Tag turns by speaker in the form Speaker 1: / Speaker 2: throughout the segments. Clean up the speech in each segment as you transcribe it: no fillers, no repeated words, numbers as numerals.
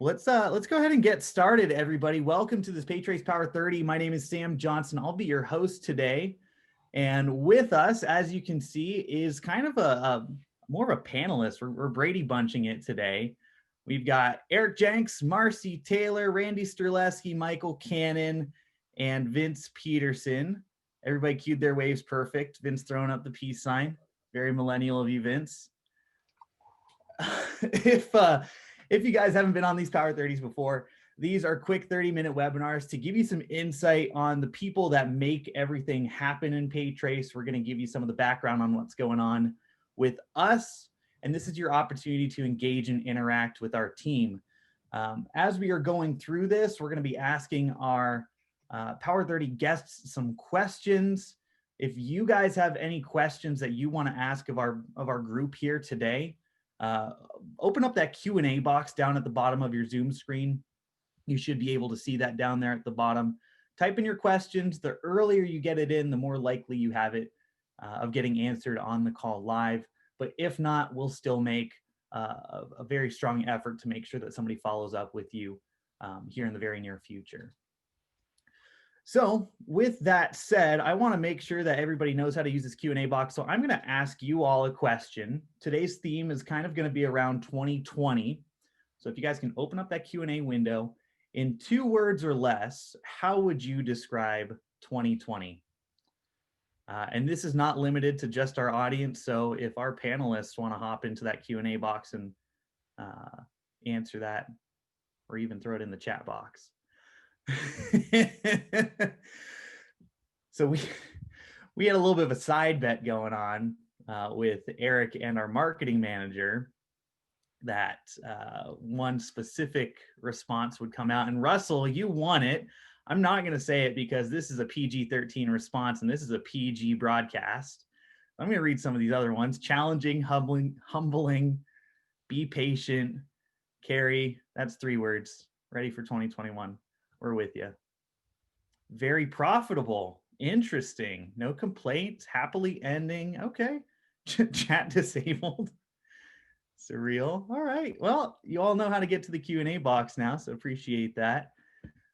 Speaker 1: Let's go ahead and get started, everybody. Welcome to this PayTrace Power30. My name is Sam Johnson. I'll be your host today. And with us, as you can see, is kind of a more of a panelist. We're Brady bunching it today. We've got Eric Jenks, Marcy Taylor, Randy Streleski, Michael Cannon, and Vince Peterson. Everybody cued their waves perfect. Vince throwing up the peace sign. Very millennial of you, Vince. If you guys haven't been on these Power 30s before, these are quick 30-minute webinars to give you some insight on the people that make everything happen in PayTrace. We're going to give you some of the background on what's going on with us, and this is your opportunity to engage and interact with our team. As we are going through this, we're going to be asking our Power 30 guests some questions. If you guys have any questions that you want to ask of our group here today, open up that Q&A box down at the bottom of your Zoom screen. You should be able to see that down there at the bottom. Type in your questions. The earlier you get it in, the more likely you have it of getting answered on the call live. But if not, we'll still make a very strong effort to make sure that somebody follows up with you here in the very near future. So with that said, I want to make sure that everybody knows how to use this Q&A box. So I'm going to ask you all a question. Today's theme is kind of going to be around 2020. So if you guys can open up that Q&A window, in 2 words or less, how would you describe 2020? And this is not limited to just our audience. So if our panelists want to hop into that Q&A box and answer that, or even throw it in the chat box. So we had a little bit of a side bet going on with Eric and our marketing manager that one specific response would come out. And Russell, you won it. I'm not going to say it because this is a PG-13 response and this is a PG broadcast. I'm going to read some of these other ones. Challenging, humbling, be patient, carry. That's 3 words. Ready for 2021. We're with you. Very profitable. Interesting. No complaints. Happily ending. Okay. Chat disabled. Surreal. All right. Well, you all know how to get to the Q&A box now, so appreciate that.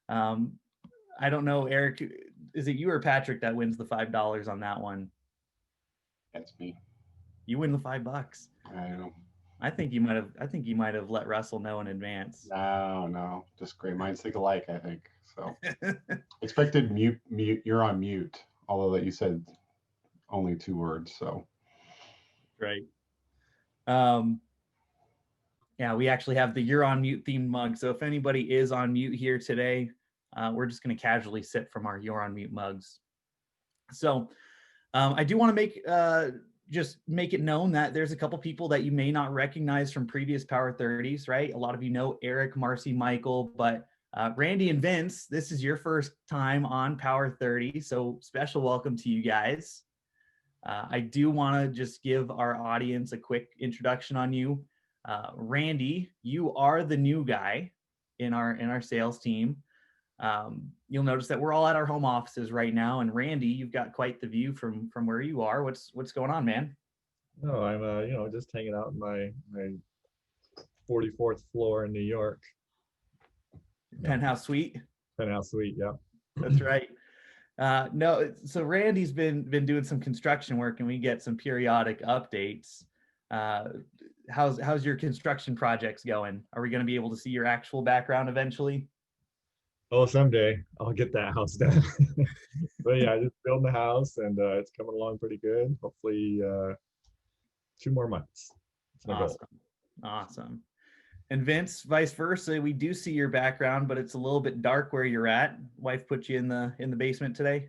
Speaker 1: I don't know, Eric, is it you or Patrick that wins the $5 on that one?
Speaker 2: That's me.
Speaker 1: You win the $5.
Speaker 2: I know.
Speaker 1: I think you might have let Russell know in advance.
Speaker 2: No. Just great minds think alike, I think. So expected mute, you're on mute, although that you said only 2 words, so.
Speaker 1: Right. Yeah, we actually have the You're on Mute themed mug. So if anybody is on mute here today, we're just going to casually sip from our You're on Mute mugs. So I do want to make it known that there's a couple people that you may not recognize from previous Power 30s, right? A lot of you know Eric, Marcy, Michael, but Randy and Vince, this is your first time on Power 30. So special welcome to you guys. I do want to just give our audience a quick introduction on you. Randy, you are the new guy in our sales team. You'll notice that we're all at our home offices right now, and Randy, you've got quite the view from where you are. What's going on, man?
Speaker 3: No, I'm just hanging out in my 44th floor in New York.
Speaker 1: Penthouse suite.
Speaker 3: Penthouse suite, yeah.
Speaker 1: That's right. No, so Randy's been doing some construction work, and we get some periodic updates. How's your construction projects going? Are we going to be able to see your actual background eventually?
Speaker 3: Oh, someday I'll get that house done. But yeah, I just building the house, and it's coming along pretty good. Hopefully 2 more months.
Speaker 1: Awesome. And Vince, vice versa, we do see your background, but it's a little bit dark where you're at. Wife put you in the basement today?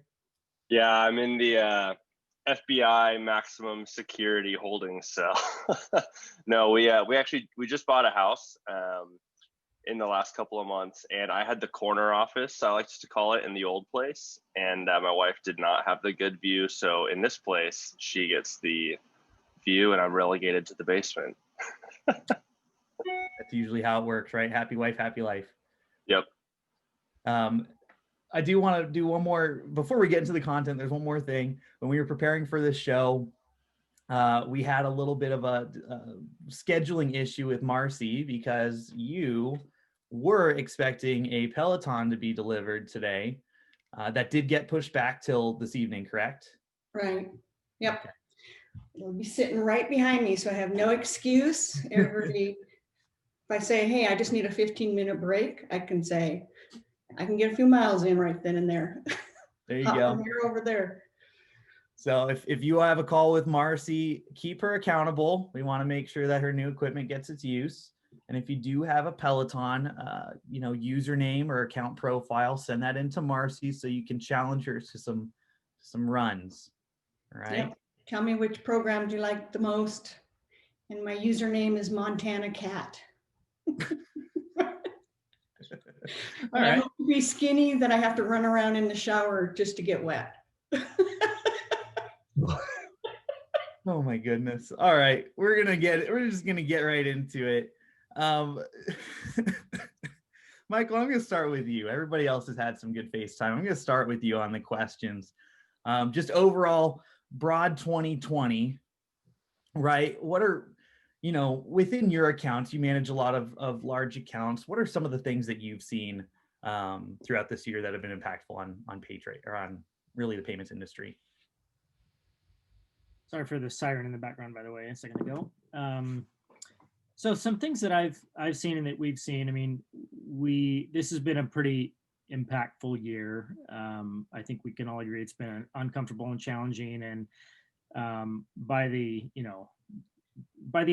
Speaker 4: Yeah, I'm in the FBI maximum security holding cell. No, we just bought a house in the last couple of months, and I had the corner office, I like to call it, in the old place, and my wife did not have the good view. So in this place, she gets the view, and I'm relegated to the basement.
Speaker 1: That's usually how it works, right? Happy wife, happy life.
Speaker 4: Yep.
Speaker 1: I do want to do one more before we get into the content. There's one more thing. When we were preparing for this show, we had a little bit of a scheduling issue with Marcy because you were expecting a Peloton to be delivered today. That did get pushed back till this evening, correct?
Speaker 5: Right. Yep.
Speaker 1: Okay.
Speaker 5: It'll be sitting right behind me, so I have no excuse. If I say, hey, I just need a 15-minute break, I can say, I can get a few miles in right then and there.
Speaker 1: There you
Speaker 5: Hop
Speaker 1: go.
Speaker 5: from here over there.
Speaker 1: So if you have a call with Marcy, keep her accountable. We want to make sure that her new equipment gets its use. And if you do have a Peloton, username or account profile, send that into Marcy so you can challenge her to some runs. All right.
Speaker 5: Yep. Tell me which program do you like the most. And my username is Montana Cat.
Speaker 1: All right.
Speaker 5: I hope to be skinny that I have to run around in the shower just to get wet.
Speaker 1: Oh my goodness. All right. We're just gonna get right into it. Michael, I'm gonna start with you. Everybody else has had some good FaceTime. I'm gonna start with you on the questions. Just overall broad 2020, right? What are, within your accounts, you manage a lot of large accounts. What are some of the things that you've seen throughout this year that have been impactful on PayTrace or on really the payments industry?
Speaker 6: Sorry for the siren in the background, by the way, a second ago. So some things that I've seen and that we've seen, I mean, this has been a pretty impactful year. I think we can all agree it's been uncomfortable and challenging. And by the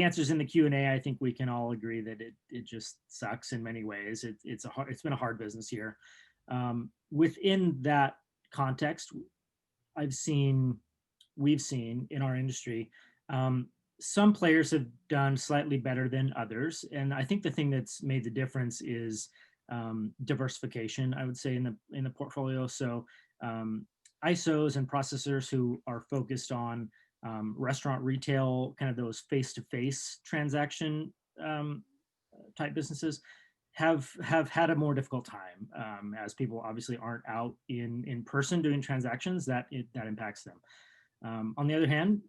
Speaker 6: answers in the Q&A, I think we can all agree that it just sucks in many ways. It's been a hard business year. Within that context, we've seen in our industry, some players have done slightly better than others. And I think the thing that's made the difference is diversification, I would say, in the portfolio. So ISOs and processors who are focused on restaurant, retail, kind of those face-to-face transaction type businesses have had a more difficult time as people obviously aren't out in person doing transactions. That impacts them. On the other hand,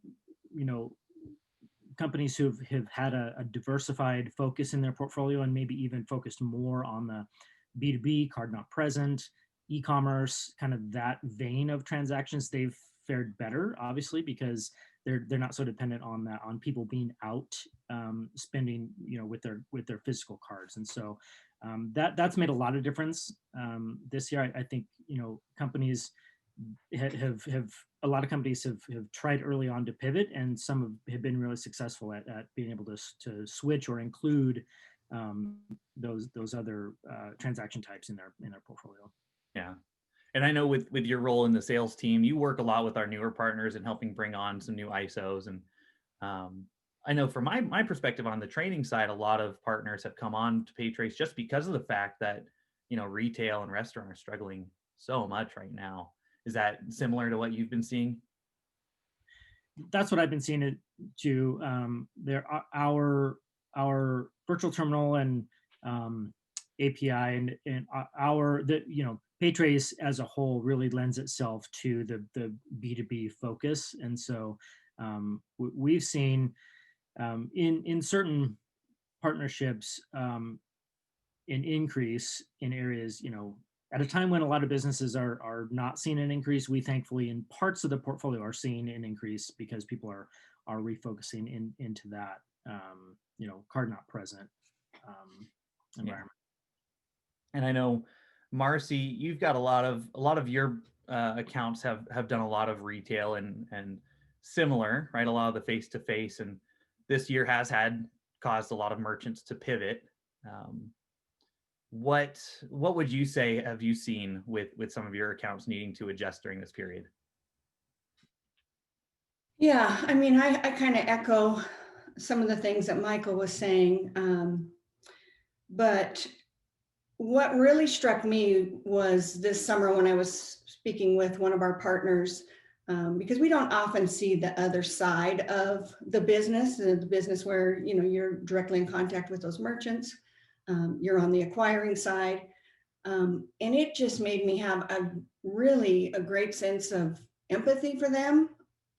Speaker 6: companies who have had a diversified focus in their portfolio and maybe even focused more on the B2B, card not present, e-commerce, kind of that vein of transactions, they've fared better, obviously, because they're not so dependent on people being out spending, with their physical cards. And so that's made a lot of difference this year. I think, companies have a lot of companies have tried early on to pivot, and some have been really successful at being able to switch or include those other transaction types in their portfolio.
Speaker 1: Yeah. And I know with your role in the sales team, you work a lot with our newer partners and helping bring on some new ISOs. And I know from my perspective on the training side, a lot of partners have come on to PayTrace just because of the fact that, retail and restaurant are struggling so much right now. Is that similar to what you've been seeing?
Speaker 6: That's what I've been seeing it too. Our virtual terminal and API and PayTrace as a whole really lends itself to the B2B focus. And so we've seen in certain partnerships an increase in areas, at a time when a lot of businesses are not seeing an increase. We thankfully in parts of the portfolio are seeing an increase because people are refocusing into that, card not present environment.
Speaker 1: Yeah. And I know, Marcy, you've got a lot of your accounts have done a lot of retail and similar, right? A lot of the face-to-face, and this year has caused a lot of merchants to pivot. What would you say have you seen with some of your accounts needing to adjust during this period?
Speaker 5: Yeah, I mean, I kind of echo some of the things that Michael was saying, but what really struck me was this summer when I was speaking with one of our partners, because we don't often see the other side of the business where, you're directly in contact with those merchants. You're on the acquiring side. And it just made me have a great sense of empathy for them.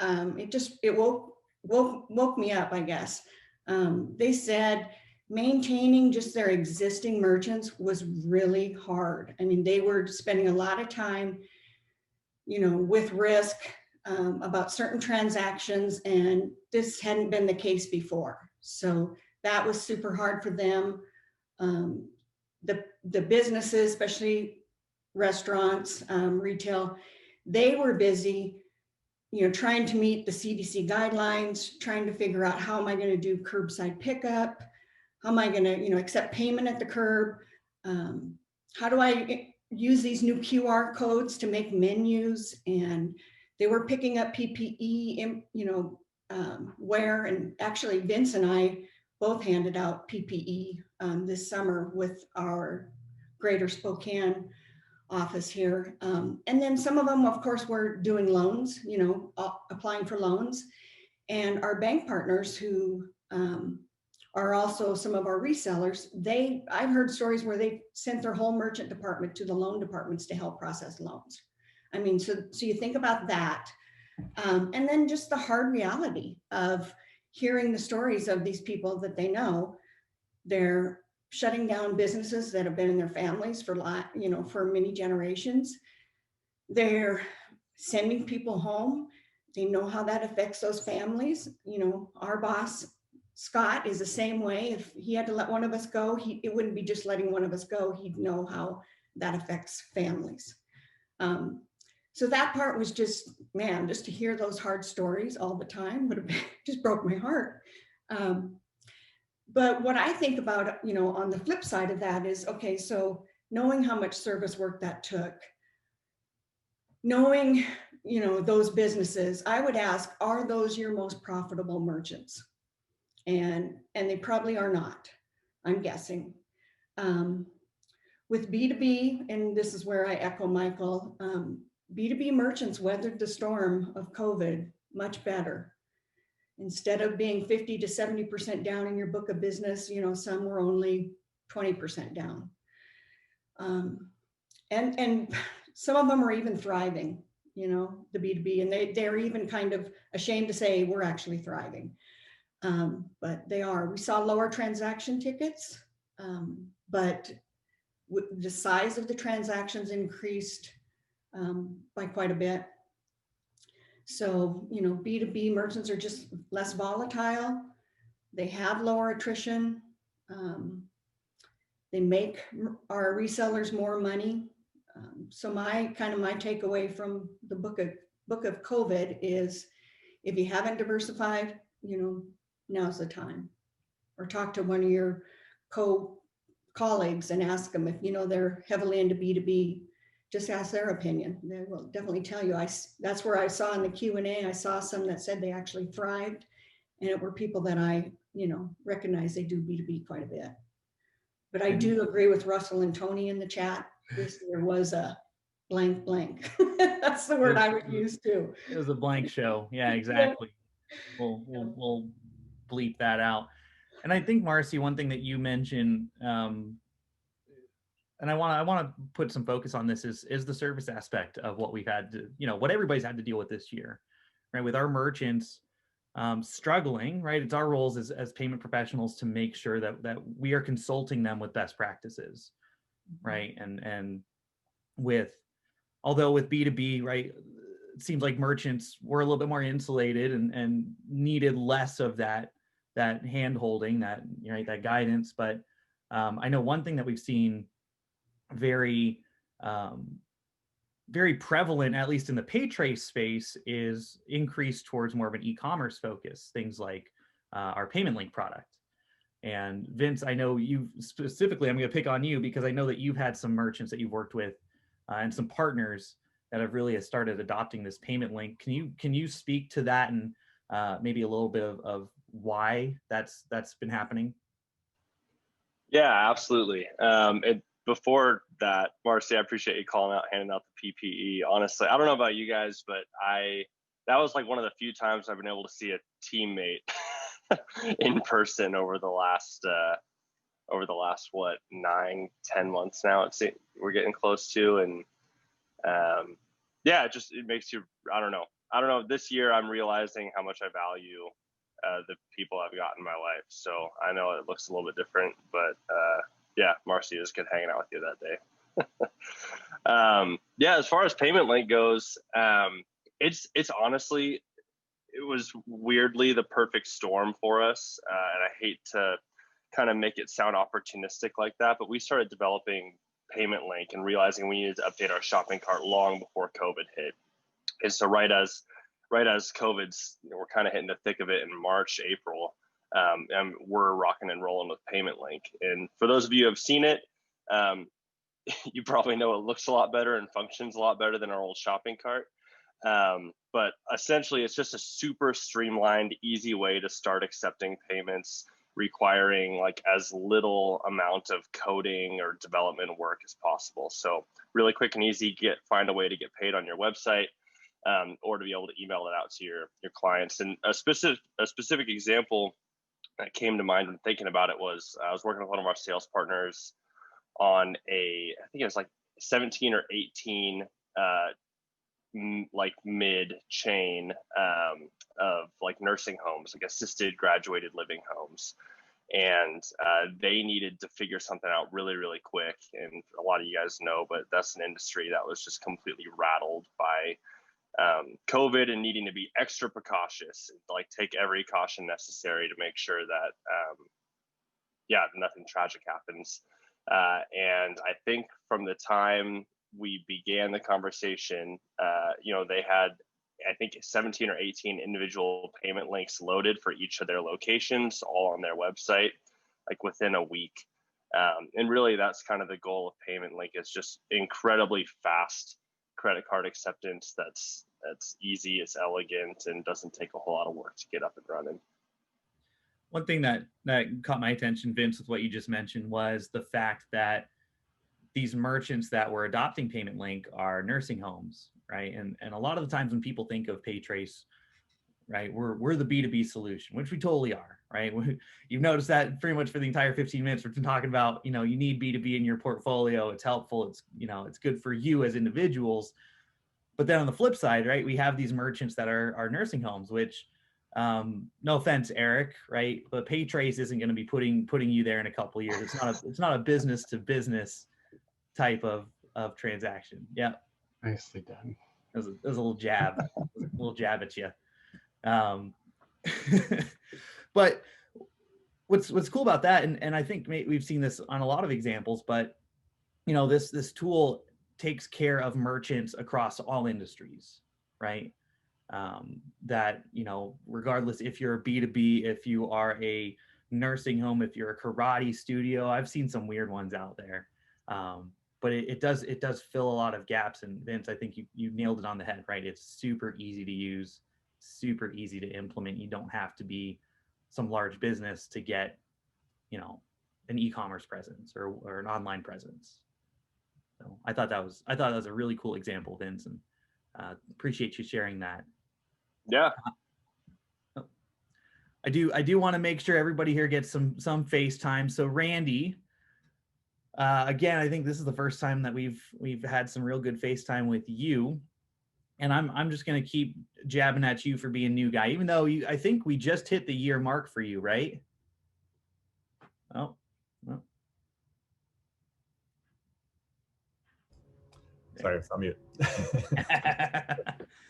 Speaker 5: It woke me up, I guess. They said maintaining just their existing merchants was really hard. I mean, they were spending a lot of time, with risk about certain transactions, and this hadn't been the case before. So that was super hard for them. The businesses, especially restaurants, retail, they were busy, trying to meet the CDC guidelines, trying to figure out how am I going to do curbside pickup? How am I going to, accept payment at the curb? How do I use these new QR codes to make menus? And they were picking up PPE, wear, and actually Vince and I both handed out PPE this summer with our Greater Spokane office here. And then some of them, of course, were doing loans, applying for loans. And our bank partners who are also some of our resellers, I've heard stories where they sent their whole merchant department to the loan departments to help process loans. I mean, so you think about that. And then just the hard reality of hearing the stories of these people that they know. They're shutting down businesses that have been in their families for many generations. They're sending people home. They know how that affects those families. Our boss, Scott, is the same way. If he had to let one of us go, it wouldn't be just letting one of us go. He'd know how that affects families. So that part was just to hear those hard stories all the time would have just broke my heart. But what I think about, on the flip side of that is, okay, so knowing how much service work that took, knowing, those businesses, I would ask, are those your most profitable merchants? And they probably are not, I'm guessing. With B2B, and this is where I echo Michael, B2B merchants weathered the storm of COVID much better. Instead of being 50 to 70% down in your book of business, some were only 20% down. And some of them are even thriving, the B2B, and they're even kind of ashamed to say we're actually thriving. But they are. We saw lower transaction tickets, but the size of the transactions increased by quite a bit. So, B2B merchants are just less volatile. They have lower attrition. They make our resellers more money. So my takeaway from the book of COVID is, if you haven't diversified, now's the time. Or talk to one of your colleagues and ask them if they're heavily into B2B. Just ask their opinion. They will definitely tell you. That's where I saw in the Q&A, I saw some that said they actually thrived, and it were people that I, recognize they do B2B quite a bit. But I do agree with Russell and Tony in the chat. This year was a blank. That's the word I would use too.
Speaker 1: It was a blank show. Yeah, exactly. We'll bleep that out. And I think, Marcy, one thing that you mentioned, and I want to put some focus on this, is the service aspect of what we've had to, what everybody's had to deal with this year, right? With our merchants struggling, right? It's our roles as payment professionals to make sure that we are consulting them with best practices, right? And although with B2B, right, it seems like merchants were a little bit more insulated and needed less of that hand holding, that guidance. But I know one thing that we've seen very prevalent, at least in the PayTrace space, is increase towards more of an e-commerce focus, things like our payment link product. And Vince, I know you specifically, I'm going to pick on you because I know that you've had some merchants that you've worked with and some partners that have really started adopting this payment link. Can you speak to that and maybe a little bit of why that's been happening?
Speaker 4: Yeah, absolutely. Before that, Marcy, I appreciate you handing out the PPE. Honestly, I don't know about you guys, but that was like one of the few times I've been able to see a teammate in person over the last 9-10 months now. We're getting close to, and it makes you, I don't know, this year I'm realizing how much I value the people I've got in my life. So I know it looks a little bit different, but yeah, Marcy, it was good hanging out with you that day. Yeah, as far as payment link goes, it's honestly, it was weirdly the perfect storm for us. And I hate to kind of make it sound opportunistic like that, but we started developing payment link and realizing we needed to update our shopping cart long before COVID hit. And so right as COVID's, we're kind of hitting the thick of it in March, April, and we're rocking and rolling with payment link. And for those of you who have seen it, you probably know it looks a lot better and functions a lot better than our old shopping cart. But essentially, it's just a super streamlined, easy way to start accepting payments, requiring like as little amount of coding or development work as possible. So really quick and easy, find a way to get paid on your website, or to be able to email it out to your clients. And a specific example that came to mind when thinking about it was I was working with one of our sales partners on I think it was like 17 or 18 like mid chain of like nursing homes, like assisted graduated living homes. And they needed to figure something out really, really quick. And a lot of you guys know, but that's an industry that was just completely rattled by COVID and needing to be extra precautious, like take every caution necessary to make sure that, nothing tragic happens. And I think from the time we began the conversation, they had, I think 17 or 18 individual payment links loaded for each of their locations, all on their website, like within a week. And really that's kind of the goal of payment link, is just incredibly fast credit card acceptance that's easy, it's elegant, and doesn't take a whole lot of work to get up and running.
Speaker 1: One thing that caught my attention, Vince, with what you just mentioned was the fact that these merchants that were adopting payment link are nursing homes, right? And a lot of the times when people think of PayTrace, right, we're the B2B solution, which we totally are, right? You've noticed that pretty much for the entire 15 minutes we've been talking about, you need B2B in your portfolio. It's helpful. It's, it's good for you as individuals. But then on the flip side, right, we have these merchants that are nursing homes, which, no offense, Eric, right, but PayTrace isn't going to be putting you there in a couple of years. It's not a business to business type of transaction. Yeah.
Speaker 2: Nicely done.
Speaker 1: It was a little jab, at you. But what's cool about that, and I think we've seen this on a lot of examples, but this tool takes care of merchants across all industries, right? That, regardless if you're a B2B, if you are a nursing home, if you're a karate studio, I've seen some weird ones out there. But it does fill a lot of gaps. And Vince, I think you nailed it on the head, right? It's super easy to use, super easy to implement. You don't have to be some large business to get, an e-commerce presence or an online presence. So I thought that was a really cool example, Vince, and appreciate you sharing that.
Speaker 4: Yeah.
Speaker 1: I do want to make sure everybody here gets some face time. So Randy, again, I think this is the first time that we've had some real good FaceTime with you, and I'm just going to keep jabbing at you for being a new guy, even though I think we just hit the year mark for you, right? Oh, well.
Speaker 3: Sorry, it's on mute.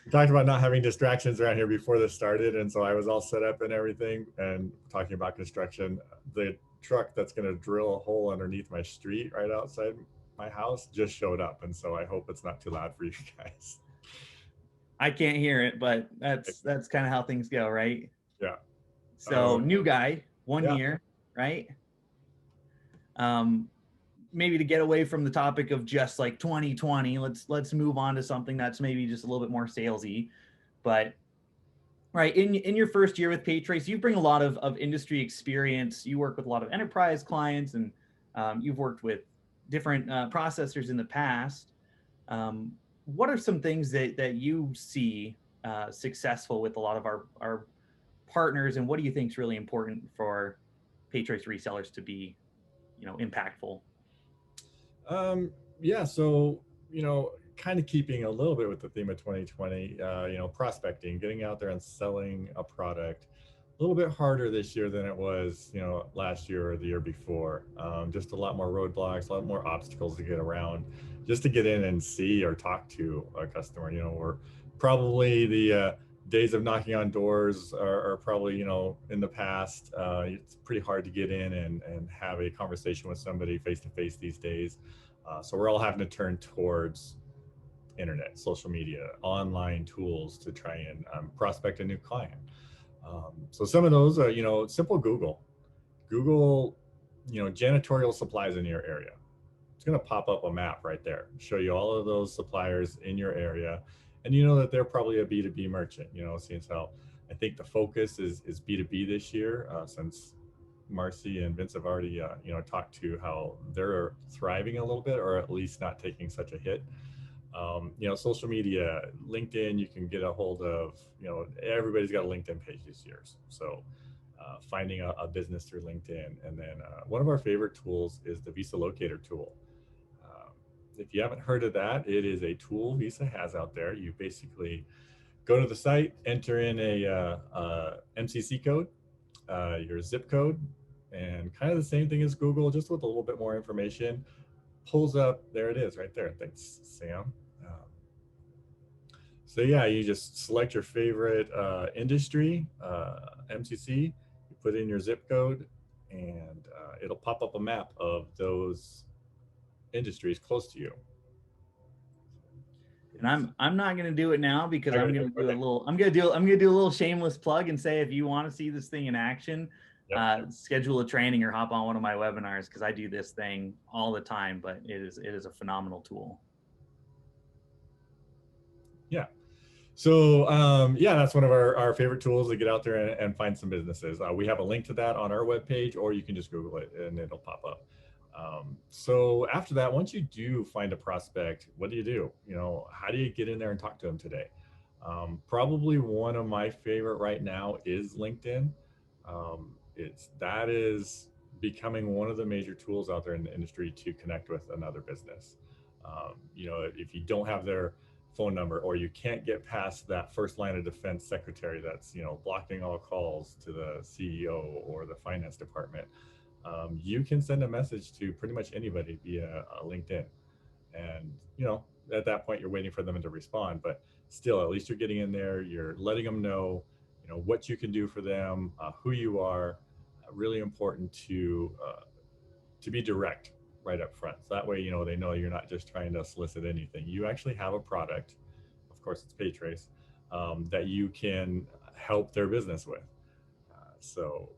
Speaker 3: We talked about not having distractions around here before this started, and so I was all set up and everything, and talking about construction. The truck that's going to drill a hole underneath my street right outside my house just showed up, and so I hope it's not too loud for you guys.
Speaker 1: I can't hear it, but that's kind of how things go, right?
Speaker 3: Yeah.
Speaker 1: So new guy, 1
Speaker 3: yeah.
Speaker 1: year, right? Maybe to get away from the topic of just like 2020, let's move on to something that's maybe just a little bit more salesy. But right, in your first year with PayTrace, you bring a lot of industry experience. You work with a lot of enterprise clients, and you've worked with different processors in the past. What are some things that you see successful with a lot of our partners, and what do you think is really important for PayTrace resellers to be, impactful?
Speaker 3: Yeah, so kind of keeping a little bit with the theme of 2020, prospecting, getting out there and selling a product. a little bit harder this year than it was, last year or the year before. Just a lot more roadblocks, a lot more obstacles to get around, just to get in and see or talk to a customer. We're probably the days of knocking on doors are probably, in the past. It's pretty hard to get in and have a conversation with somebody face to face these days. So we're all having to turn towards internet, social media, online tools to try and prospect a new client. So some of those are, simple Google, janitorial supplies in your area. It's going to pop up a map right there, show you all of those suppliers in your area. And you know that they're probably a B2B merchant, since how I think the focus is B2B this year, since Marcy and Vince have already, talked to how they're thriving a little bit, or at least not taking such a hit. Social media, LinkedIn, you can get a hold of, everybody's got a LinkedIn page this year. So finding a business through LinkedIn. And then one of our favorite tools is the Visa Locator tool. If you haven't heard of that, it is a tool Visa has out there. You basically go to the site, enter in a MCC code, your zip code, and kind of the same thing as Google, just with a little bit more information. Pulls up, there it is right there. Thanks, Sam. So yeah, you just select your favorite industry, MCC, you put in your zip code, and it'll pop up a map of those industries close to you.
Speaker 1: And I'm not going to do it now because I'm going to do a little shameless plug and say, if you want to see this thing in action, schedule a training or hop on one of my webinars, because I do this thing all the time, but it is a phenomenal tool.
Speaker 3: Yeah. So that's one of our favorite tools to get out there and find some businesses. We have a link to that on our webpage, or you can just Google it and it'll pop up. So after that, once you do find a prospect, what do you do? How do you get in there and talk to them today? Probably one of my favorite right now is LinkedIn. That is becoming one of the major tools out there in the industry to connect with another business. If you don't have their phone number, or you can't get past that first line of defense secretary that's blocking all calls to the CEO or the finance department, you can send a message to pretty much anybody via LinkedIn. And at that point you're waiting for them to respond, but still, at least you're getting in there, you're letting them know what you can do for them, who you are. Really important to be direct right up front. So that way, they know you're not just trying to solicit anything. You actually have a product, of course it's PayTrace, that you can help their business with. So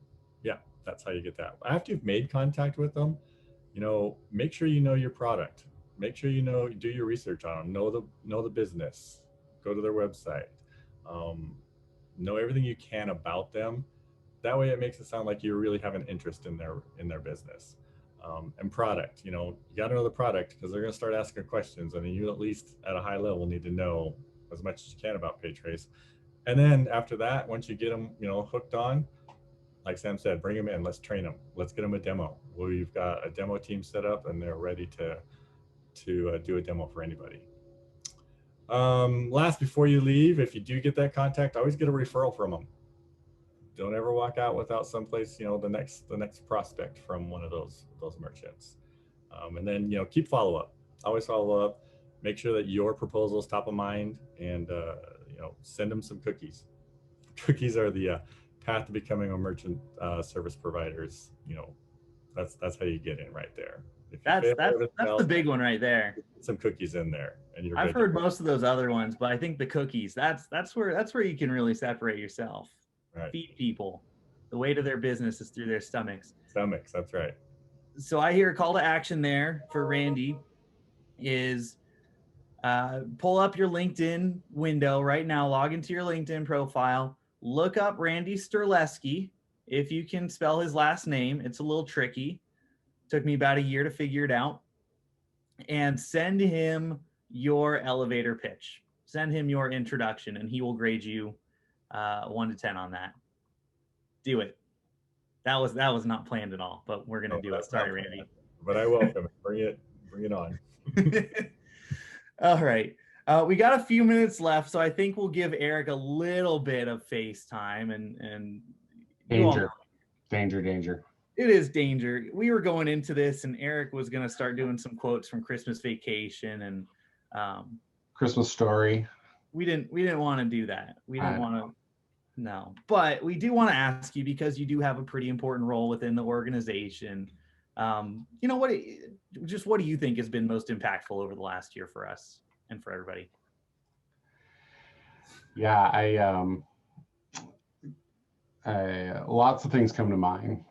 Speaker 3: yeah, that's how you get that. After you've made contact with them, make sure you know your product. Make sure do your research on them, know the business, go to their website, know everything you can about them. That way it makes it sound like you really have an interest in their business. And product, you got to know the product, because they're going to start asking questions. I mean, you at least at a high level need to know as much as you can about PayTrace. And then after that, once you get them, hooked on, like Sam said, bring them in, let's train them. Let's get them a demo. We've got a demo team set up and they're ready to do a demo for anybody. Last, before you leave, if you do get that contact, always get a referral from them. Don't ever walk out without someplace, the next prospect from one of those merchants. And then, keep follow up. Always follow up. Make sure that your proposal is top of mind, and send them some cookies. Cookies are the path to becoming a merchant service providers. That's how you get in right there.
Speaker 1: That's the big one right there.
Speaker 3: Some cookies in there, and
Speaker 1: I've heard most of those other ones, but I think the cookies, that's where you can really separate yourself. Right. Feed people. The way to their business is through their stomachs.
Speaker 3: That's right.
Speaker 1: So I hear a call to action there for Randy is pull up your LinkedIn window right now, log into your LinkedIn profile, look up Randy Sterleski. If you can spell his last name, it's a little tricky. Took me about a year to figure it out. And send him your elevator pitch. Send him your introduction, and he will grade you 1 to 10 on that. Do it. That was not planned at all, but we're gonna do it. Sorry, Randy.
Speaker 3: But I welcome it. Bring it on.
Speaker 1: All right. We got a few minutes left, so I think we'll give Eric a little bit of face time, and
Speaker 2: Danger, danger, danger.
Speaker 1: It is danger. We were going into this, and Eric was going to start doing some quotes from Christmas Vacation and
Speaker 2: Christmas Story.
Speaker 1: We didn't want to do that. We didn't want to. No, but we do want to ask you, because you do have a pretty important role within the organization. You know, what do you think has been most impactful over the last year for us and for everybody?
Speaker 2: Yeah, lots of things come to mind.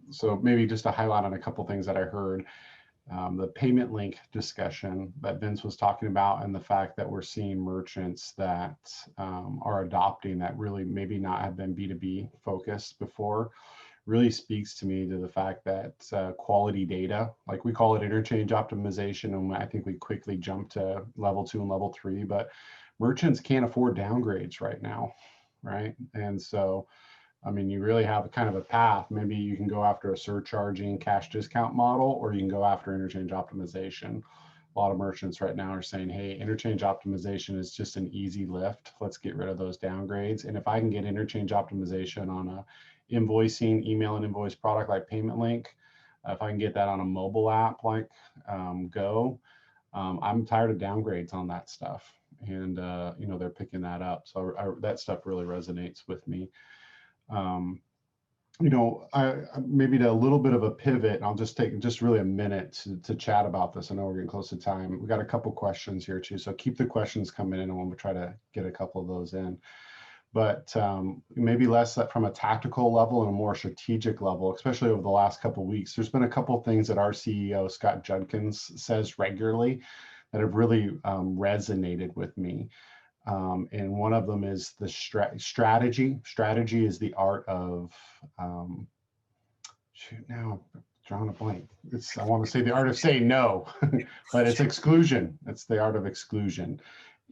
Speaker 2: So maybe just to highlight on a couple things that I heard. The payment link discussion that Vince was talking about, and the fact that we're seeing merchants that are adopting that really maybe not have been B2B focused before, really speaks to me to the fact that quality data, like we call it interchange optimization, and I think we quickly jump to level 2 and level 3, but merchants can't afford downgrades right now, right? And so, I mean, you really have kind of a path. Maybe you can go after a surcharging cash discount model, or you can go after interchange optimization. A lot of merchants right now are saying, hey, interchange optimization is just an easy lift. Let's get rid of those downgrades. And if I can get interchange optimization on a invoicing, email and invoice product like Payment Link, if I can get that on a mobile app like Go, I'm tired of downgrades on that stuff. And, you know, they're picking that up. So that stuff really resonates with me. You know, maybe to a little bit of a pivot, and I'll just take just really a minute to chat about this. I know we're getting close to time. We got a couple questions here too, so keep the questions coming in, and we'll try to get a couple of those in. But maybe less from a tactical level and a more strategic level, especially over the last couple of weeks. There's been a couple of things that our CEO Scott Judkins says regularly that have really resonated with me. And one of them is the strategy. Strategy is the art of, shoot, now I'm drawing a blank. I want to say the art of saying no, but it's exclusion. It's the art of exclusion.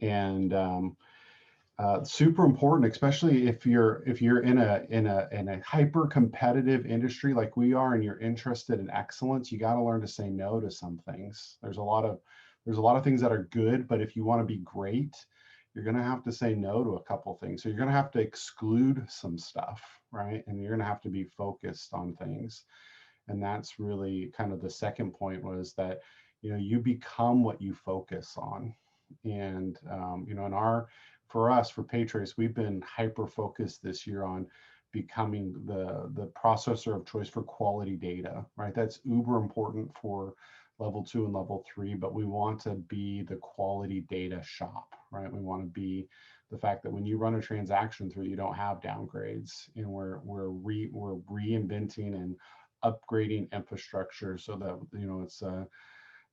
Speaker 2: And super important, especially if you're in a hyper competitive industry like we are, and you're interested in excellence. You got to learn to say no to some things. There's a lot of things that are good, but if you want to be great, you're going to have to say no to a couple things. So you're going to have to exclude some stuff, right? And you're going to have to be focused on things. And that's really kind of the second point, was that, you know, you become what you focus on. And, you know, for us, for PayTrace, we've been hyper focused this year on becoming the processor of choice for quality data, right? That's uber important for level 2 and level 3, but we want to be the quality data shop, right? We want to be the fact that when you run a transaction through, you don't have downgrades, and we're reinventing and upgrading infrastructure so that, you know, it's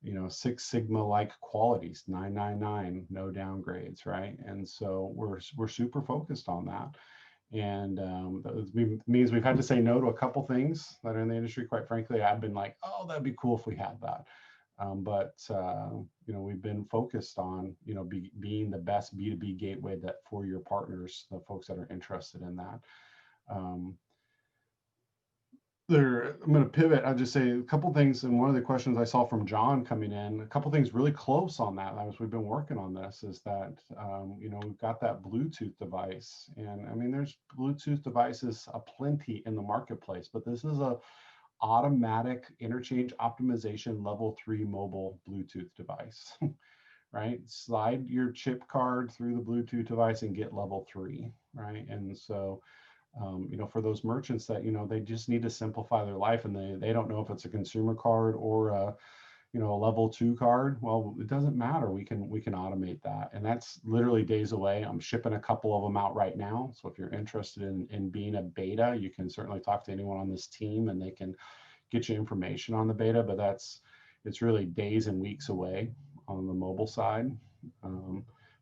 Speaker 2: you know, Six Sigma like qualities, 999, no downgrades, right? And so we're super focused on that. And that means we've had to say no to a couple things that are in the industry. Quite frankly, I've been like, oh, that'd be cool if we had that. But you know, we've been focused on, you know, being the best B2B gateway that for your partners, the folks that are interested in that. I'm going to pivot. I'll just say a couple things. And one of the questions I saw from John coming in, a couple things really close on that as we've been working on this, is that, you know, we've got that Bluetooth device. And I mean, there's Bluetooth devices aplenty in the marketplace, but this is a automatic interchange optimization level 3 mobile Bluetooth device, right? Slide your chip card through the Bluetooth device and get level 3, right? And so, you know, for those merchants that, you know, they just need to simplify their life, and they don't know if it's a consumer card or a, you know, a level 2 card. Well, it doesn't matter. We can automate that, and that's literally days away. I'm shipping a couple of them out right now. So if you're interested in being a beta, you can certainly talk to anyone on this team, and they can get you information on the beta. But it's really days and weeks away on the mobile side.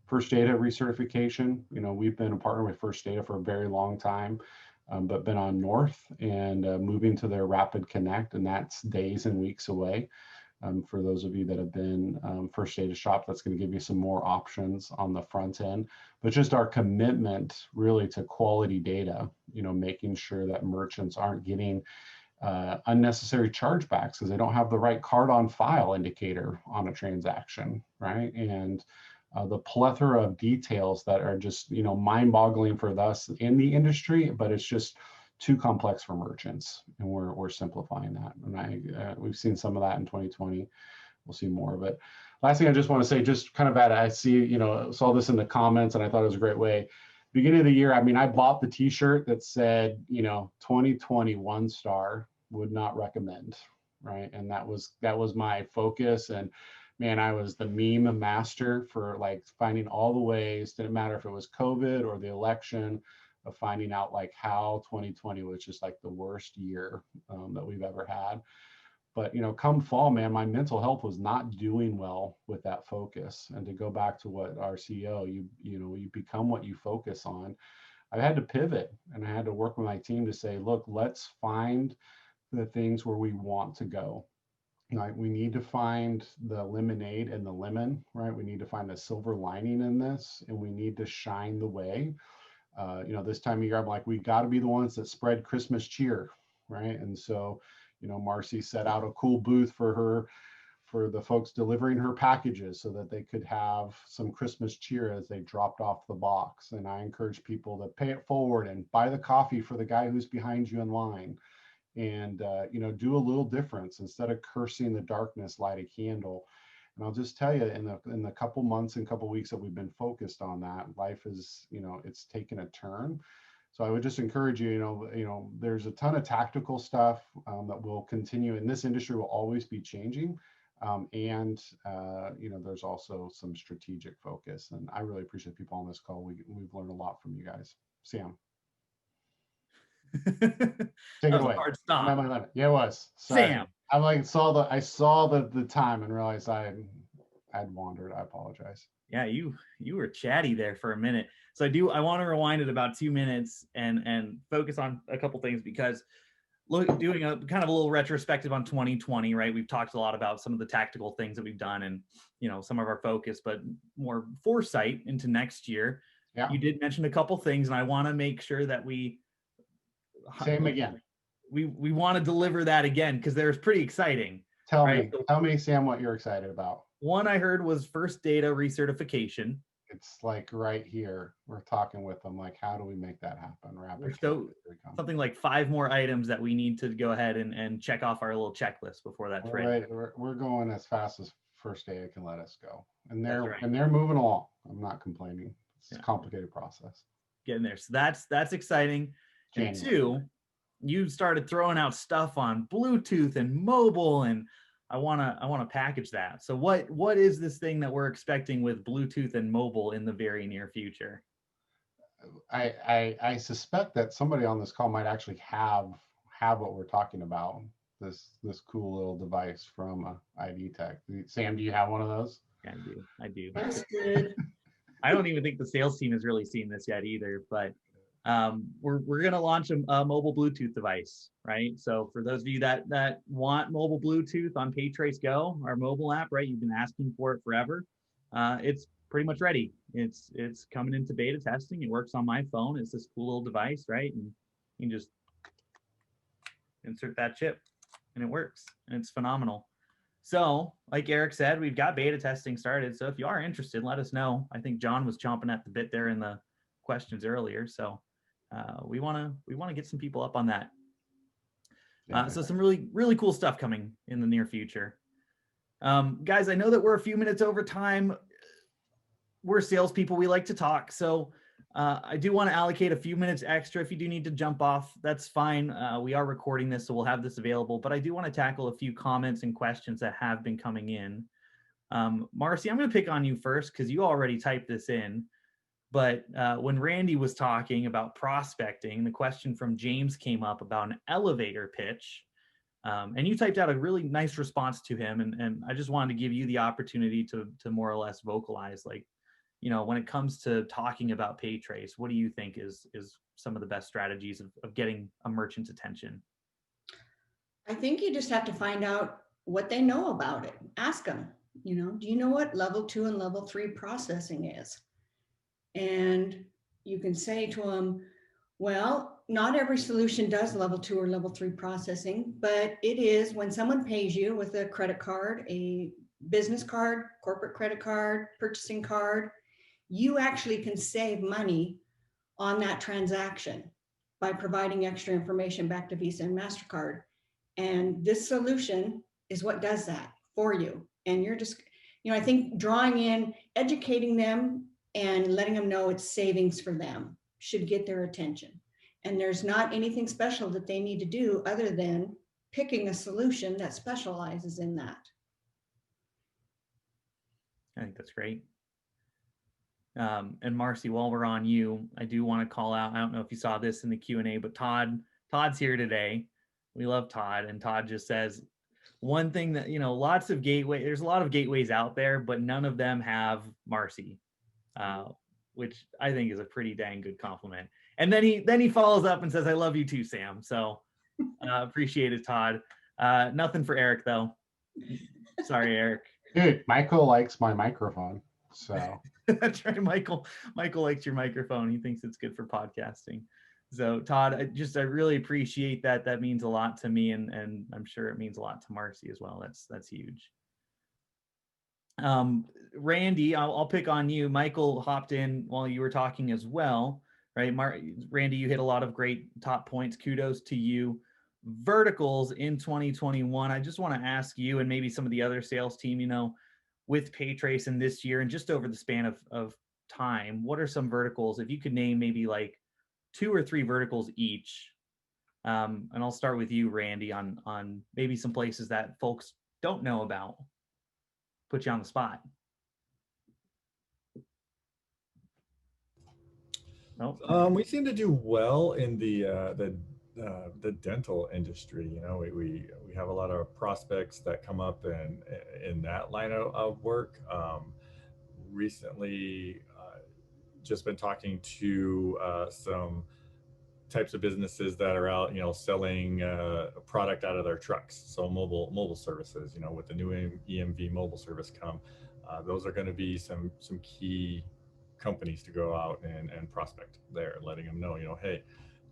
Speaker 2: First Data recertification, you know, we've been a partner with First Data for a very long time, but been on North and moving to their Rapid Connect, and that's days and weeks away. For those of you that have been First Data shop, that's going to give you some more options on the front end. But just our commitment really to quality data, you know, making sure that merchants aren't getting unnecessary chargebacks because they don't have the right card on file indicator on a transaction, right? And the plethora of details that are just, you know, mind-boggling for us in the industry, but it's just too complex for merchants, and we're simplifying that. And we've seen some of that in 2020. We'll see more of it. Last thing I just want to say, just kind of I see, you know, saw this in the comments, and I thought it was a great way. Beginning of the year, I mean, I bought the T-shirt that said, you know, 2020 1 star, would not recommend, right? And that was my focus. And man, I was the meme master for like finding all the ways. Didn't matter if it was COVID or the election, of finding out like how 2020 was just like the worst year that we've ever had. But, you know, come fall, man, my mental health was not doing well with that focus. And to go back to what our CEO, you know, you become what you focus on. I had to pivot, and I had to work with my team to say, look, let's find the things where we want to go. Right? We need to find the lemonade and the lemon, right? We need to find the silver lining in this, and we need to shine the way. You know, this time of year, I'm like, we got to be the ones that spread Christmas cheer, right? And so, you know, Marcy set out a cool booth for the folks delivering her packages so that they could have some Christmas cheer as they dropped off the box. And I encourage people to pay it forward and buy the coffee for the guy who's behind you in line. And, you know, do a little difference. Instead of cursing the darkness, light a candle. And I'll just tell you, in the couple months and couple weeks that we've been focused on that, life is, you know, it's taken a turn. So I would just encourage you, you know, there's a ton of tactical stuff that will continue, and this industry will always be changing. And you know, there's also some strategic focus, and I really appreciate people on this call. We've learned a lot from you guys. Sam. Take it away.
Speaker 1: Hard stop.
Speaker 2: Yeah, it was. Sorry.
Speaker 1: Sam.
Speaker 2: I like I saw the time and realized I'd wandered. I apologize.
Speaker 1: Yeah, you were chatty there for a minute. So I want to rewind it about 2 minutes and focus on a couple things, because doing a kind of a little retrospective on 2020, right? We've talked a lot about some of the tactical things that we've done and, you know, some of our focus, but more foresight into next year. Yeah. You did mention a couple things, and I want to make sure that we
Speaker 2: same again.
Speaker 1: We want to deliver that again, because there's pretty exciting.
Speaker 2: Tell me, Sam, what you're excited about.
Speaker 1: One I heard was first data recertification.
Speaker 2: It's like right here. We're talking with them, like, how do we make that happen?
Speaker 1: So something like 5 more items that we need to go ahead and check off our little checklist before that's ready.
Speaker 2: Right. We're going as fast as first data can let us go. And they're moving along. I'm not complaining. It's a complicated process.
Speaker 1: Getting there. So that's exciting. And 2, you started throwing out stuff on Bluetooth and mobile, and I want to package that. So what is this thing that we're expecting with Bluetooth and mobile in the very near future?
Speaker 2: I suspect that somebody on this call might actually have what we're talking about. This cool little device from ID Tech. Sam, do you have one of those?
Speaker 1: Yeah, I do.
Speaker 5: That's good.
Speaker 1: I don't even think the sales team has really seen this yet either, but we're going to launch a mobile Bluetooth device, right? So for those of you that want mobile Bluetooth on PayTrace Go, our mobile app, right? You've been asking for it forever. It's pretty much ready. It's coming into beta testing. It works on my phone. It's this cool little device, right? And you can just insert that chip and it works, and it's phenomenal. So like Eric said, we've got beta testing started. So if you are interested, let us know. I think John was chomping at the bit there in the questions earlier. So we want to get some people up on that. So some really, really cool stuff coming in the near future. Guys, I know that we're a few minutes over time. We're salespeople. We like to talk. So I do want to allocate a few minutes extra. If you do need to jump off, that's fine. We are recording this, so we'll have this available. But I do want to tackle a few comments and questions that have been coming in. Marcy, I'm going to pick on you first because you already typed this in. But when Randy was talking about prospecting, the question from James came up about an elevator pitch. And you typed out a really nice response to him. And I just wanted to give you the opportunity to more or less vocalize, like, you know, when it comes to talking about PayTrace, what do you think is some of the best strategies of getting a merchant's attention?
Speaker 5: I think you just have to find out what they know about it. Ask them, you know, do you know what level 2 and level 3 processing is? And you can say to them, well, not every solution does level 2 or level 3 processing, but it is when someone pays you with a credit card, a business card, corporate credit card, purchasing card, you actually can save money on that transaction by providing extra information back to Visa and MasterCard. And this solution is what does that for you. And you're just, I think drawing in, educating them and letting them know it's savings for them should get their attention. And there's not anything special that they need to do other than picking a solution that specializes in that.
Speaker 1: I think that's great. And Marcy, while we're on you, I do want to call out, I don't know if you saw this in the Q&A, but Todd's here today. We love Todd. And Todd just says, one thing that, there's a lot of gateways out there, but none of them have Marcy, which I think is a pretty dang good compliment. And then he follows up and says, I love you too, Sam. So appreciate it, Todd. Nothing for Eric though. Sorry, Eric.
Speaker 2: Dude, Michael likes my microphone. So
Speaker 1: that's right. Michael likes your microphone. He thinks it's good for podcasting. So Todd, I really appreciate that. That means a lot to me, and I'm sure it means a lot to Marcy as well. That's huge. Randy, I'll pick on you. Michael hopped in while you were talking as well, right? Randy, you hit a lot of great top points. Kudos to you. Verticals in 2021. I just want to ask you and maybe some of the other sales team, with PayTrace in this year and just over the span of time, what are some verticals? If you could name maybe like 2 or 3 verticals each. And I'll start with you, Randy, on maybe some places that folks don't know about. Put you on the spot. Nope.
Speaker 3: We seem to do well in the dental industry. We have a lot of prospects that come up in that line of work. Recently, just been talking to some types of businesses that are out, selling a product out of their trucks. So mobile services, with the new EMV mobile service come, those are going to be some key companies to go out and prospect there, letting them know, hey,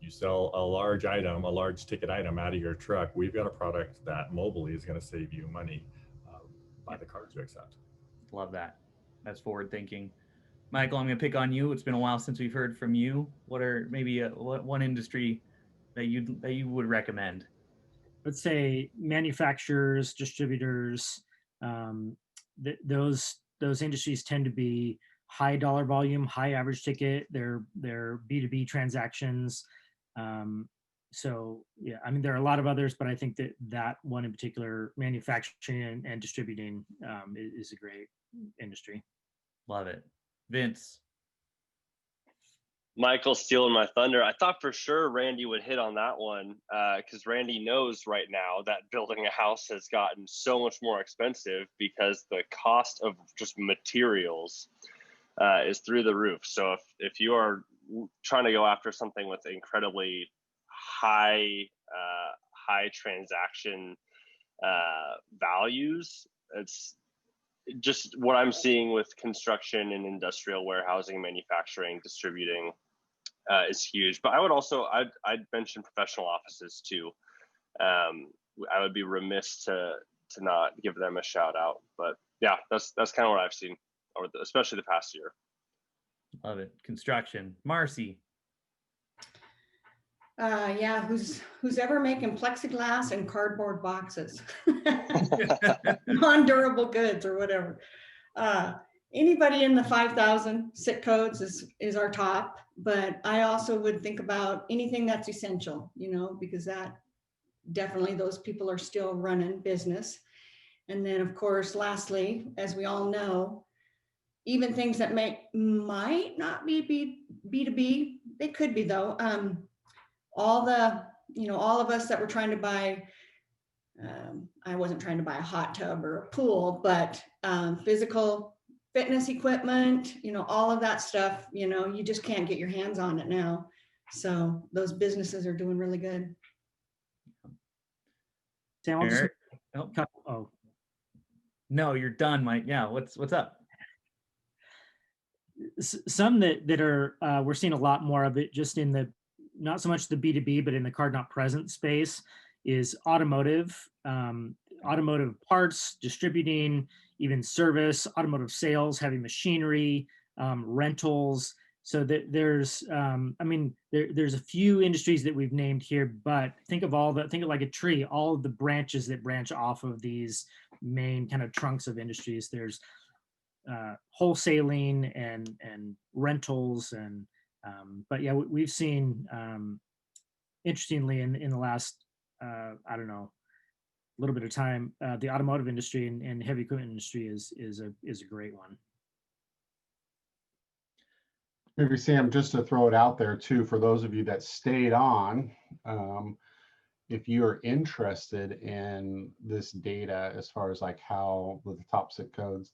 Speaker 3: you sell a large ticket item out of your truck. We've got a product that mobily is going to save you money by the cards you accept.
Speaker 1: Love that. That's forward thinking. Michael, I'm going to pick on you. It's been a while since we've heard from you. What are maybe one industry that you would recommend?
Speaker 6: Let's say manufacturers, distributors. Those industries tend to be high dollar volume, high average ticket. They're B2B transactions. So yeah, I mean, there are a lot of others, but I think that one in particular, manufacturing and distributing, is a great industry.
Speaker 1: Love it. Vince.
Speaker 4: Michael's stealing my thunder. I thought for sure Randy would hit on that one because Randy knows right now that building a house has gotten so much more expensive because the cost of just materials is through the roof. So if you are trying to go after something with incredibly high transaction values, it's just what I'm seeing with construction and industrial warehousing, manufacturing, distributing is huge. But I would also, I'd mention professional offices too. I would be remiss to not give them a shout out. But yeah, that's kind of what I've seen, especially the past year.
Speaker 1: Love it. Construction. Marcy.
Speaker 5: Yeah, who's ever making plexiglass and cardboard boxes, non-durable goods or whatever. Anybody in the 5,000 SIC codes is our top, but I also would think about anything that's essential, because that definitely those people are still running business. And then of course, lastly, as we all know, even things that might not be B2B, they could be though. All of us that were trying to buy, I wasn't trying to buy a hot tub or a pool, but physical fitness equipment, all of that stuff, you just can't get your hands on it now. So those businesses are doing really good.
Speaker 6: Sam, I'll just,
Speaker 1: oh. No, you're done, Mike. Yeah, what's up?
Speaker 6: Some that are, we're seeing a lot more of it just in the, not so much the B2B, but in the card not present space is automotive, automotive parts, distributing, even service, automotive sales, heavy machinery, rentals. So that there's, I mean, there's a few industries that we've named here, but think of like a tree, all of the branches that branch off of these main kind of trunks of industries. There's wholesaling and rentals and, but yeah, we've seen, interestingly in the last, I don't know, a little bit of time, the automotive industry and heavy equipment industry is a great one.
Speaker 2: Maybe Sam, just to throw it out there too, for those of you that stayed on, if you are interested in this data as far as like how the top SIC codes,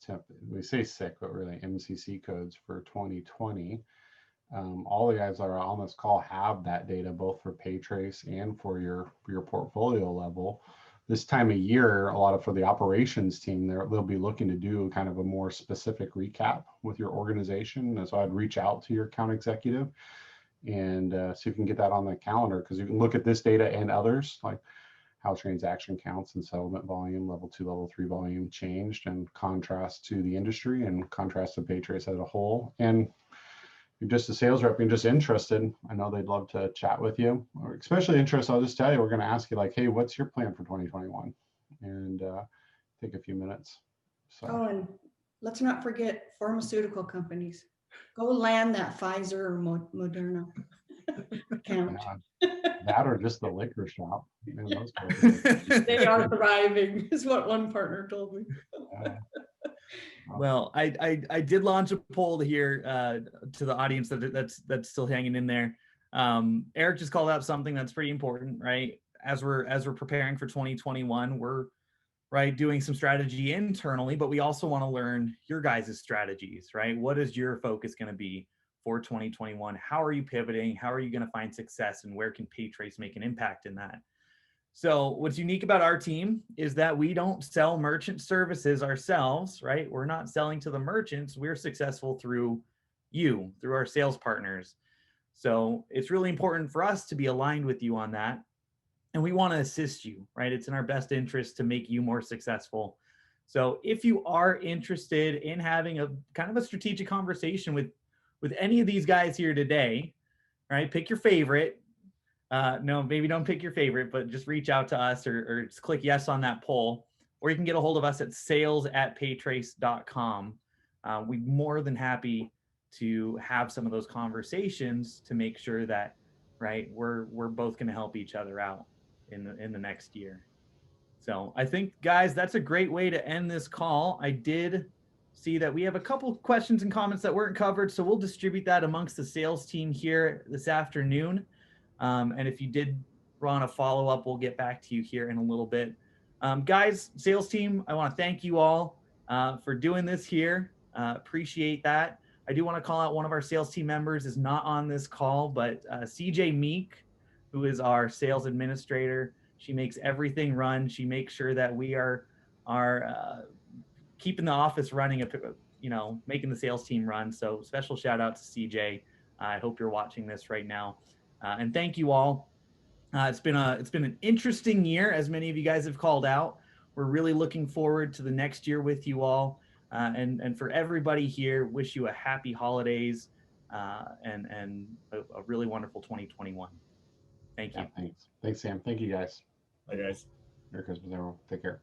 Speaker 2: we say SIC, but really MCC codes for 2020, all the guys that are on this call have that data both for PayTrace and for your portfolio level. This time of year, a lot of for the operations team, they'll be looking to do kind of a more specific recap with your organization. And so I'd reach out to your account executive and see if you can get that on the calendar, because you can look at this data and others, like how transaction counts and settlement volume, level 2, level 3 volume changed, and contrast to the industry and contrast to PayTrace as a whole. And if you're just a sales rep and just interested, I know they'd love to chat with you. Or especially interested, I'll just tell you, we're going to ask you like, hey, what's your plan for 2021? And take a few minutes. So.
Speaker 5: Oh, and let's not forget pharmaceutical companies. Go land that Pfizer or Moderna account.
Speaker 2: That or just the liquor shop. Man, those guys
Speaker 5: They are thriving, is what one partner told me.
Speaker 1: Well, I did launch a poll here to the audience that's still hanging in there. Eric just called out something that's pretty important, right? As we're preparing for 2021, we're doing some strategy internally, but we also want to learn your guys' strategies, right? What is your focus going to be for 2021? How are you pivoting? How are you going to find success, and where can PayTrace make an impact in that? So what's unique about our team is that we don't sell merchant services ourselves, right? We're not selling to the merchants. We're successful through our sales partners. So it's really important for us to be aligned with you on that. And we want to assist you, right? It's in our best interest to make you more successful. So if you are interested in having a kind of a strategic conversation with any of these guys here today, right? Pick your favorite. No, maybe don't pick your favorite, but just reach out to us or just click yes on that poll, or you can get a hold of us at sales@paytrace.com. We'd be more than happy to have some of those conversations to make sure that, right, we're both going to help each other out in the next year. So I think, guys, that's a great way to end this call. I did see that we have a couple questions and comments that weren't covered, so we'll distribute that amongst the sales team here this afternoon. And if you did want a follow-up, we'll get back to you here in a little bit. Guys, sales team, I want to thank you all for doing this here. Appreciate that. I do want to call out one of our sales team members is not on this call, but CJ Meek, who is our sales administrator. She makes everything run. She makes sure that we are keeping the office running, making the sales team run. So special shout out to CJ. I hope you're watching this right now. And thank you all. It's been an interesting year, as many of you guys have called out. We're really looking forward to the next year with you all. And for everybody here, wish you a happy holidays and a really wonderful 2021. Thank you.
Speaker 2: Yeah, thanks. Thanks, Sam. Thank you, guys.
Speaker 3: Bye, guys.
Speaker 2: Merry Christmas, everyone. Take care.